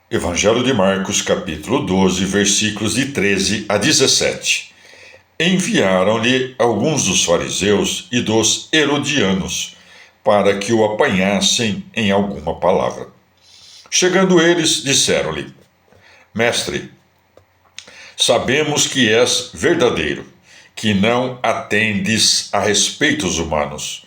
Evangelho de Marcos, capítulo 12, versículos de 13 a 17. Enviaram-lhe alguns dos fariseus e dos herodianos, para que o apanhassem em alguma palavra. Chegando eles, disseram-lhe: Mestre, sabemos que és verdadeiro, que não atendes a respeitos humanos,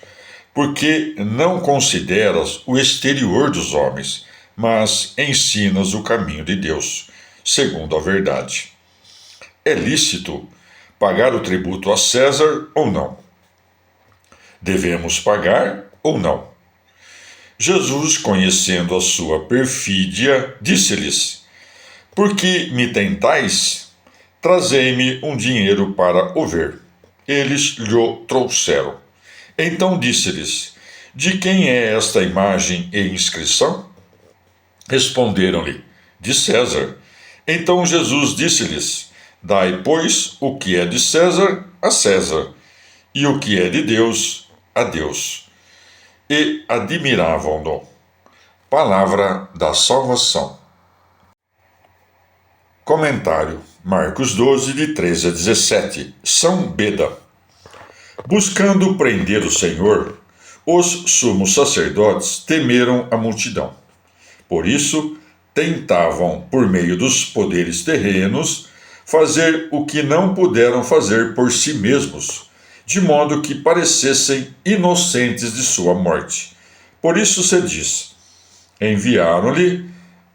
porque não consideras o exterior dos homens, mas ensinas o caminho de Deus, segundo a verdade. É lícito pagar o tributo a César ou não? Devemos pagar ou não? Jesus, conhecendo a sua perfídia, disse-lhes: Por que me tentais? Trazei-me um dinheiro para o ver. Eles lhe trouxeram. Então disse-lhes: De quem é esta imagem e inscrição? Responderam-lhe: De César. Então Jesus disse-lhes: Dai, pois, o que é de César a César, e o que é de Deus a Deus. E admiravam-no. Palavra da salvação. Comentário: Marcos 12, de 13 a 17. São Beda. Buscando prender o Senhor, os sumos sacerdotes temeram a multidão. Por isso, tentavam, por meio dos poderes terrenos, fazer o que não puderam fazer por si mesmos, de modo que parecessem inocentes de sua morte. Por isso se diz: enviaram-lhe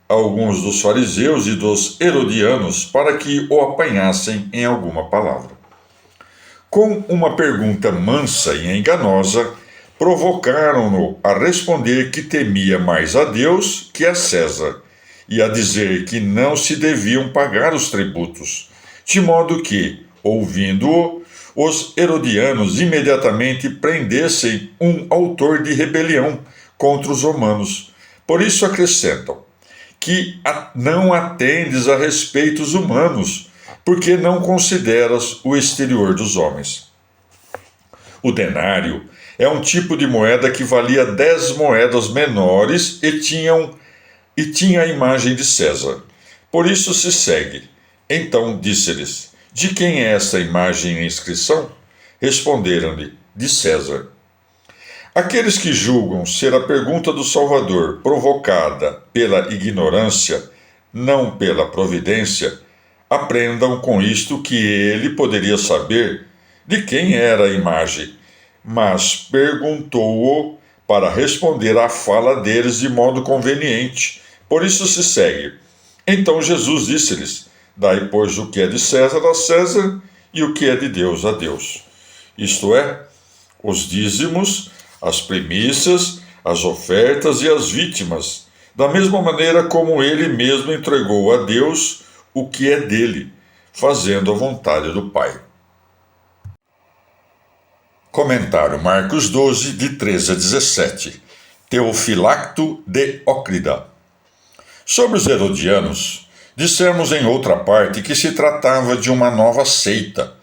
alguns dos fariseus e dos herodianos para que o apanhassem em alguma palavra. Com uma pergunta mansa e enganosa, provocaram-no a responder que temia mais a Deus que a César, e a dizer que não se deviam pagar os tributos, de modo que, ouvindo-o, os herodianos imediatamente prendessem um autor de rebelião contra os romanos. Por isso acrescentam que não atendes a respeitos humanos, porque não consideras o exterior dos homens. O denário é um tipo de moeda que valia 10 moedas menores e tinha a imagem de César. Por isso se segue. Então disse-lhes: De quem é essa imagem e inscrição? Responderam-lhe: De César. Aqueles que julgam ser a pergunta do Salvador provocada pela ignorância, não pela providência, aprendam com isto que ele poderia saber de quem era a imagem, mas perguntou-o para responder à fala deles de modo conveniente. Por isso se segue. Então Jesus disse-lhes: Dai, pois, o que é de César a César, e o que é de Deus a Deus. Isto é, os dízimos, as primícias, as ofertas e as vítimas, da mesma maneira como ele mesmo entregou a Deus o que é dele, fazendo a vontade do Pai. Comentário: Marcos 12, de 13 a 17. Teofilacto de Ócrida. Sobre os herodianos, dissemos em outra parte que se tratava de uma nova seita,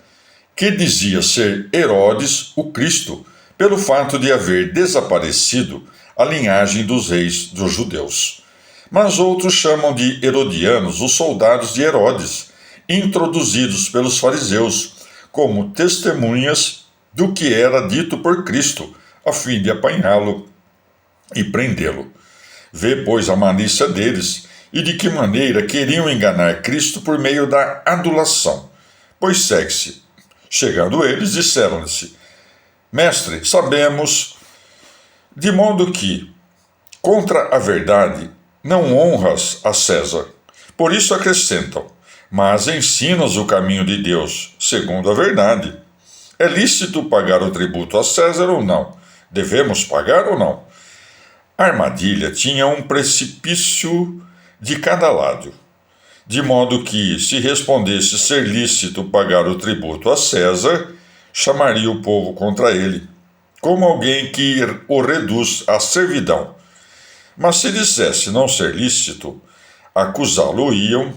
que dizia ser Herodes o Cristo, pelo fato de haver desaparecido a linhagem dos reis dos judeus. Mas outros chamam de herodianos os soldados de Herodes, introduzidos pelos fariseus, como testemunhas do que era dito por Cristo, a fim de apanhá-lo e prendê-lo. Vê, pois, a malícia deles e de que maneira queriam enganar Cristo por meio da adulação. Pois segue-se. Chegando eles, disseram-lhe: Mestre, sabemos, de modo que, contra a verdade, não honras a César. Por isso acrescentam: Mas ensinas o caminho de Deus, segundo a verdade. É lícito pagar o tributo a César ou não? Devemos pagar ou não? A armadilha tinha um precipício de cada lado, de modo que, se respondesse ser lícito pagar o tributo a César, chamaria o povo contra ele, como alguém que o reduz à servidão. Mas se dissesse não ser lícito, acusá-lo-iam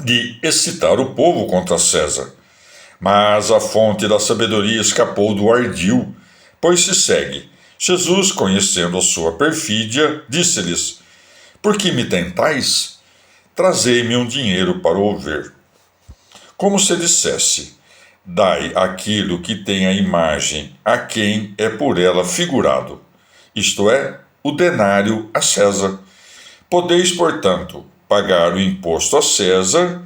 de excitar o povo contra César. Mas a fonte da sabedoria escapou do ardil, pois se segue. Jesus, conhecendo a sua perfídia, disse-lhes: Por que me tentais? trazei-me um dinheiro para o ver. Como se dissesse: dai aquilo que tem a imagem a quem é por ela figurado, isto é, o denário a César. Podeis, portanto, pagar o imposto a César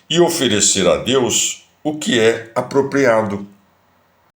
e oferecer a Deus o que é apropriado.